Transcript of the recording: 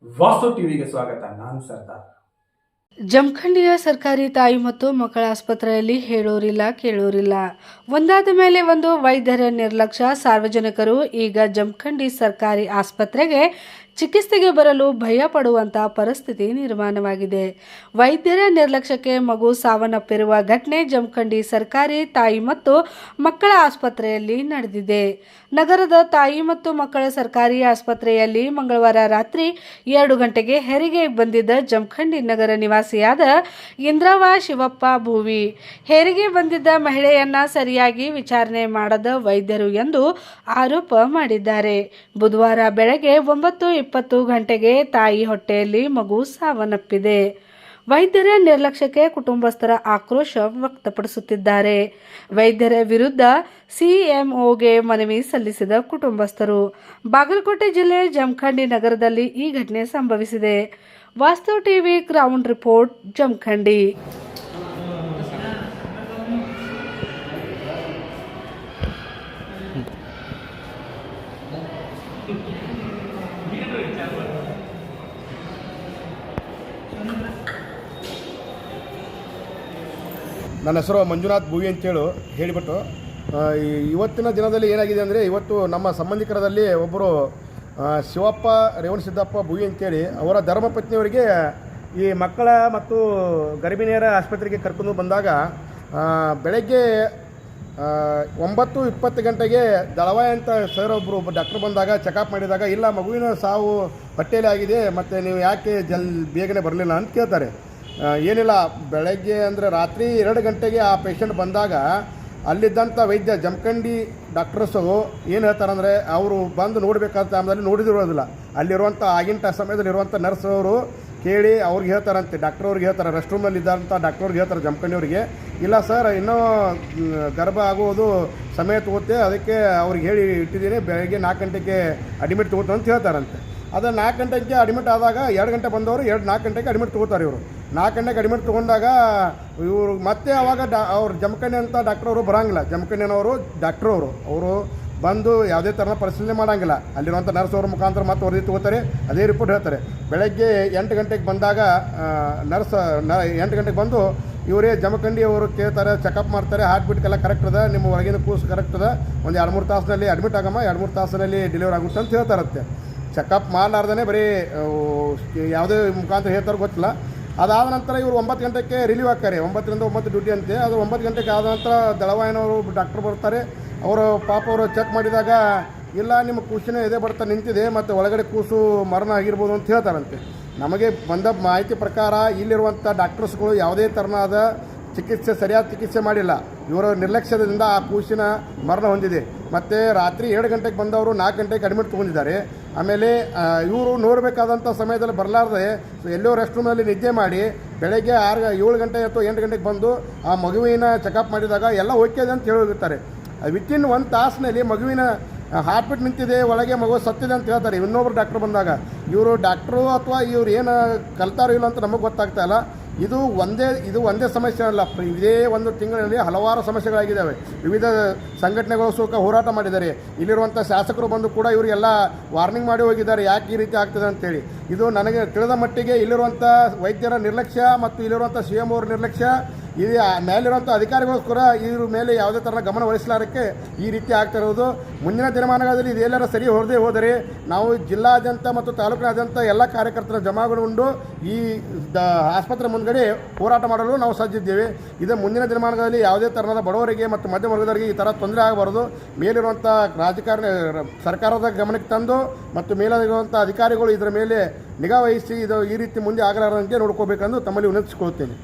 ವಾಸ್ತು ಟಿವಿಗೆ ಸ್ವಾಗತ. ನಾನು ಸರ್ದಾರ್. ಜಮಖಂಡಿಯ ಸರ್ಕಾರಿ ತಾಯಿ ಮತ್ತು ಮಕ್ಕಳ ಆಸ್ಪತ್ರೆಯಲ್ಲಿ ಹೇಳೋರಿಲ್ಲ ಕೇಳೋರಿಲ್ಲ, ಒಂದಾದ ಮೇಲೆ ಒಂದು ವೈದ್ಯರ ನಿರ್ಲಕ್ಷ್ಯ. ಸಾರ್ವಜನಿಕರು ಈಗ ಜಮಖಂಡಿ ಸರ್ಕಾರಿ ಆಸ್ಪತ್ರೆಗೆ ಚಿಕಿತ್ಸೆಗೆ ಬರಲು ಭಯ ಪಡುವಂತ ಪರಿಸ್ಥಿತಿ ನಿರ್ಮಾಣವಾಗಿದೆ. ವೈದ್ಯರ ನಿರ್ಲಕ್ಷ್ಯಕ್ಕೆ ಮಗು ಸಾವನ್ನಪ್ಪಿರುವ ಘಟನೆ ಜಮಖಂಡಿ ಸರ್ಕಾರಿ ತಾಯಿ ಮತ್ತು ಮಕ್ಕಳ ಆಸ್ಪತ್ರೆಯಲ್ಲಿ ನಡೆದಿದೆ. ನಗರದ ತಾಯಿ ಮತ್ತು ಮಕ್ಕಳ ಸರ್ಕಾರಿ ಆಸ್ಪತ್ರೆಯಲ್ಲಿ ಮಂಗಳವಾರ ರಾತ್ರಿ 2 ಗಂಟೆಗೆ ಹೆರಿಗೆ ಬಂದಿದ್ದ ಜಮಖಂಡಿ ನಗರ ನಿವಾಸಿಯಾದ ಇಂದ್ರವ್ವ ಶಿವಪ್ಪ ಭೂವಿ ಹೆರಿಗೆ ಬಂದಿದ್ದ ಮಹಿಳೆಯನ್ನ ಸರಿಯಾಗಿ ವಿಚಾರಣೆ ಮಾಡದ ವೈದ್ಯರು ಎಂದು ಆರೋಪ ಮಾಡಿದ್ದಾರೆ. ಬುಧವಾರ ಬೆಳಗ್ಗೆ 9:20 ಗಂಟೆಗೆ ತಾಯಿ ಹೊಟ್ಟೆಯಲ್ಲಿ ಮಗು ಸಾವನ್ನಪ್ಪಿದೆ. ವೈದ್ಯರ ನಿರ್ಲಕ್ಷ್ಯಕ್ಕೆ ಕುಟುಂಬಸ್ಥರ ಆಕ್ರೋಶ ವ್ಯಕ್ತಪಡಿಸುತ್ತಿದ್ದಾರೆ. ವೈದ್ಯರ ವಿರುದ್ಧ ಸಿಎಂಒಗೆ ಮನವಿ ಸಲ್ಲಿಸಿದ ಕುಟುಂಬಸ್ಥರು. ಬಾಗಲಕೋಟೆ ಜಿಲ್ಲೆ ಜಮಖಂಡಿ ನಗರದಲ್ಲಿ ಈ ಘಟನೆ ಸಂಭವಿಸಿದೆ. ವಾಸ್ತು ಟಿವಿ ಗ್ರೌಂಡ್ ರಿಪೋರ್ಟ್, ಜಮಖಂಡಿ. ನನ್ನ ಹೆಸರು ಮಂಜುನಾಥ್ ಭೂವಿ ಅಂತೇಳಿ ಹೇಳಿಬಿಟ್ಟು ಇವತ್ತಿನ ದಿನದಲ್ಲಿ ಏನಾಗಿದೆ ಅಂದರೆ, ಇವತ್ತು ನಮ್ಮ ಸಂಬಂಧಿಕರದಲ್ಲಿ ಒಬ್ಬರು ಶಿವಪ್ಪ ರೇವಣಸಿದ್ದಪ್ಪ ಭೂವಿ ಅಂತೇಳಿ ಅವರ ಧರ್ಮಪತ್ನಿಯವರಿಗೆ ಈ ಮಕ್ಕಳ ಮತ್ತು ಗರ್ಭಿಣಿಯರ ಆಸ್ಪತ್ರೆಗೆ ಕರ್ಕೊಂಡು ಬಂದಾಗ ಬೆಳಗ್ಗೆ 9:20 ಗಂಟೆಗೆ ದಳವಾಯಿ ಅಂತ ಸರ್ ಒಬ್ಬರು ಡಾಕ್ಟರ್ ಬಂದಾಗ ಚೆಕಪ್ ಮಾಡಿದಾಗ, ಇಲ್ಲ ಮಗುವಿನ ಸಾವು ಹೊಟ್ಟೆಯಲ್ಲಿ ಆಗಿದೆ, ಮತ್ತು ನೀವು ಯಾಕೆ ಬೇಗನೆ ಬರಲಿಲ್ಲ ಅಂತ ಕೇಳ್ತಾರೆ. ಏನಿಲ್ಲ, ಬೆಳಗ್ಗೆ ಅಂದರೆ ರಾತ್ರಿ 2 ಗಂಟೆಗೆ ಆ ಪೇಷಂಟ್ ಬಂದಾಗ ಅಲ್ಲಿದ್ದಂಥ ವೈದ್ಯ ಜಮಖಂಡಿ ಡಾಕ್ಟರ್ಸು ಏನು ಹೇಳ್ತಾರಂದರೆ, ಅವರು ಬಂದು ನೋಡಬೇಕಾದ ಟೈಮ್ದಲ್ಲಿ ನೋಡಿದಿರೋದಿಲ್ಲ. ಅಲ್ಲಿರುವಂಥ ಆಗಿನ ಸಮಯದಲ್ಲಿರುವಂಥ ನರ್ಸ್ ಅವರು ಕೇಳಿ ಅವ್ರಿಗೆ ಹೇಳ್ತಾರಂತೆ, ಡಾಕ್ಟ್ರವ್ರಿಗೆ ಹೇಳ್ತಾರೆ, ರೆಸ್ಟ್ ರೂಮಲ್ಲಿ ಇದ್ದಂಥ ಡಾಕ್ಟ್ರವ್ರಿಗೆ ಹೇಳ್ತಾರೆ ಜಮಖಂಡಿಯವರಿಗೆ, ಇಲ್ಲ ಸರ್ ಇನ್ನೂ ಗರ್ಭ ಆಗುವುದು ಸಮಯ ತಗೋತೆ, ಅದಕ್ಕೆ ಅವ್ರಿಗೆ ಹೇಳಿ ಇಟ್ಟಿದ್ದೀನಿ, ಬೆಳಗ್ಗೆ 4 ಗಂಟೆಗೆ ಅಡ್ಮಿಟ್ ತಗೋತಾರೆ ಅಂತ ಹೇಳ್ತಾರಂತೆ. ಅದು 4 ಗಂಟೆಗೆ ಅಡ್ಮಿಟ್ ಆದಾಗ 2 ಗಂಟೆ ಬಂದವರು 4 ಗಂಟೆಗೆ ಅಡ್ಮಿಟ್ ತೊಗೋತಾರೆ. ಇವರು 4 ಗಂಟೆಗೆ ಅಡ್ಮಿಟ್ ತೊಗೊಂಡಾಗ ಇವರು ಮತ್ತೆ ಅವಾಗ ಅವ್ರು ಜಮಖಂಡಿ ಅಂತ ಡಾಕ್ಟ್ರವರು ಬರೋಂಗಿಲ್ಲ. ಜಮಖಂಡಿನವರು ಡಾಕ್ಟ್ರವರು ಅವರು ಬಂದು ಯಾವುದೇ ಥರದ ಪರಿಶೀಲನೆ ಮಾಡೋಂಗಿಲ್ಲ. ಅಲ್ಲಿರುವಂಥ ನರ್ಸ್ ಅವ್ರ ಮುಖಾಂತರ ಮತ್ತೆ ವರದಿ ತೊಗೋತಾರೆ, ಅದೇ ರಿಪೋರ್ಟ್ ಹೇಳ್ತಾರೆ. ಬೆಳಗ್ಗೆ 8 ಗಂಟೆಗೆ ಬಂದಾಗ ನರ್ಸ್ 8 ಗಂಟೆಗೆ ಬಂದು ಇವರೇ ಜಮಖಂಡಿ ಅವರು ಕೇಳ್ತಾರೆ, ಚೆಕಪ್ ಮಾಡ್ತಾರೆ, ಹಾರ್ಟ್ ಬೀಟ್ಗೆಲ್ಲ ಕರೆಕ್ಟ್ ಅದ, ನಿಮ್ಮ ಒಳಗಿನ ಕೂಸು ಕರೆಕ್ಟ್ ಅದ, ಒಂದು 2-3 ತಾಸಿನಲ್ಲಿ ಅಡ್ಮಿಟ್ ಆಗಮ್ಮ, 2-3 ತಾಸಿನಲ್ಲಿ ಡೆಲಿವರಿ ಆಗುತ್ತೆ ಅಂತ ಹೇಳ್ತಾರತ್ತೆ. ಚೆಕಪ್ ಮಾಡಲಾರ್ದೇ ಬರೀ ಯಾವುದೇ ಮುಖಾಂತರ ಹೇಳ್ತಾರೆ ಗೊತ್ತಿಲ್ಲ. ಅದಾದ ನಂತರ ಇವರು 9 ಗಂಟೆಗೆ ರಿಲೀವ್ ಆಗ್ತಾರೆ. 9ರಿಂದ 9 ಡ್ಯೂಟಿ ಅಂತೆ. ಅದು 9 ಗಂಟೆಗೆ ಆದ ನಂತರ ದಳವಾಯಿನವರು ಡಾಕ್ಟರ್ ಬರ್ತಾರೆ. ಅವರು ಪಾಪ ಅವರು ಚೆಕ್ ಮಾಡಿದಾಗ, ಇಲ್ಲ ನಿಮ್ಮ ಕೂಸಿನ ಎದೆ ಬಡ್ತಾ ನಿಂತಿದೆ, ಮತ್ತು ಒಳಗಡೆ ಕೂಸು ಮರಣ ಆಗಿರ್ಬೋದು ಅಂತ ಹೇಳ್ತಾರಂತೆ. ನಮಗೆ ಬಂದ ಮಾಹಿತಿ ಪ್ರಕಾರ ಇಲ್ಲಿರುವಂಥ ಡಾಕ್ಟರ್ಸ್ಗಳು ಯಾವುದೇ ಥರನಾದ ಸರಿಯಾದ ಚಿಕಿತ್ಸೆ ಮಾಡಿಲ್ಲ. ಇವರ ನಿರ್ಲಕ್ಷ್ಯದಿಂದ ಆ ಕೂಸಿನ ಮರಣ ಹೊಂದಿದೆ. ಮತ್ತು ರಾತ್ರಿ 2 ಗಂಟೆಗೆ ಬಂದವರು 4 ಗಂಟೆಗೆ ಅಡ್ಮಿಟ್ ತೊಗೊಂಡಿದ್ದಾರೆ. ಆಮೇಲೆ ಇವರು ನೋಡಬೇಕಾದಂಥ ಸಮಯದಲ್ಲಿ ಬರಲಾರ್ದೆ ಎಲ್ಲೋ ರೆಸ್ಟ್ ರೂಮಲ್ಲಿ ನಿದ್ದೆ ಮಾಡಿ ಬೆಳಗ್ಗೆ 7 ಗಂಟೆ ಅಥವಾ 8 ಗಂಟೆಗೆ ಬಂದು ಆ ಮಗುವಿನ ಚೆಕಪ್ ಮಾಡಿದಾಗ ಎಲ್ಲ ಓಕೆ ಅಂತ ಹೇಳಿರ್ತಾರೆ. ವಿತಿನ್ 1 ತಾಸಿನಲ್ಲಿ ಮಗುವಿನ ಹಾರ್ಟ್ ಬೀಟ್ ನಿಂತಿದೆ, ಒಳಗೆ ಮಗು ಸತ್ತಿದೆ ಅಂತ ಹೇಳ್ತಾರೆ. ಇನ್ನೊಬ್ರು ಡಾಕ್ಟ್ರ್ ಬಂದಾಗ ಇವರು ಡಾಕ್ಟ್ರು ಅಥವಾ ಇವ್ರು ಏನು ಕಲ್ತಾರೋ ಇಲ್ಲ ಅಂತ ನಮಗೆ ಗೊತ್ತಾಗ್ತಾ ಇಲ್ಲ. ಇದು ಒಂದೇ ಸಮಸ್ಯೆ ಅಲ್ಲ, ಇದೇ 1 ತಿಂಗಳಲ್ಲಿ ಹಲವಾರು ಸಮಸ್ಯೆಗಳಾಗಿದ್ದಾವೆ. ವಿವಿಧ ಸಂಘಟನೆಗಳು ಹೋರಾಟ ಮಾಡಿದ್ದಾರೆ. ಇಲ್ಲಿರುವಂಥ ಶಾಸಕರು ಬಂದು ಕೂಡ ಇವರಿಗೆಲ್ಲ ವಾರ್ನಿಂಗ್ ಮಾಡಿ ಹೋಗಿದ್ದಾರೆ, ಯಾಕೆ ಈ ರೀತಿ ಆಗ್ತದೆ ಅಂತೇಳಿ. ಇದು ನನಗೆ ತಿಳಿದ ಮಟ್ಟಿಗೆ ಇಲ್ಲಿರುವಂಥ ವೈದ್ಯರ ನಿರ್ಲಕ್ಷ್ಯ ಮತ್ತು ಇಲ್ಲಿರುವಂಥ CM ಅವ್ರ ನಿರ್ಲಕ್ಷ್ಯ, ಇದು ಮೇಲಿರುವಂಥ ಅಧಿಕಾರಿಗೋಸ್ಕರ ಇವ್ರ ಮೇಲೆ ಯಾವುದೇ ಥರ ಗಮನ ವಹಿಸಲಾರಕ್ಕೆ ಈ ರೀತಿ ಆಗ್ತಾ ಇರೋದು. ಮುಂದಿನ ದಿನಮಾನಗಳಲ್ಲಿ ಇದೆಲ್ಲರ ಸರಿ ಹೊರದೇ ಹೋದರೆ ನಾವು ಜಿಲ್ಲಾದ್ಯಂತ ಮತ್ತು ತಾಲೂಕಿನಾದ್ಯಂತ ಎಲ್ಲ ಕಾರ್ಯಕರ್ತರ ಜಮಾವಣೆಗೊಂಡು ಈ ಆಸ್ಪತ್ರೆ ಮುಂದ್ಗಡೆ ಹೋರಾಟ ಮಾಡಲು ನಾವು ಸಜ್ಜಿದ್ದೇವೆ. ಇದು ಮುಂದಿನ ದಿನಮಾನಗಳಲ್ಲಿ ಯಾವುದೇ ಥರದ ಬಡವರಿಗೆ ಮತ್ತು ಮಧ್ಯಮ ವರ್ಗದವರಿಗೆ ಈ ಥರ ತೊಂದರೆ ಆಗಬಾರ್ದು. ಮೇಲಿರುವಂಥ ರಾಜಕಾರಣಿ ಸರ್ಕಾರದ ಗಮನಕ್ಕೆ ತಂದು ಮತ್ತು ಮೇಲಿರುವಂಥ ಅಧಿಕಾರಿಗಳು ಇದರ ಮೇಲೆ ನಿಗಾ ವಹಿಸಿ ಇದು ಈ ರೀತಿ ಮುಂದೆ ಆಗಲಾರದಂತೆ ನೋಡ್ಕೋಬೇಕೆಂದು ತಮ್ಮಲ್ಲಿ ವಿನಂತಿಸಿಕೊಳ್ತೇನೆ.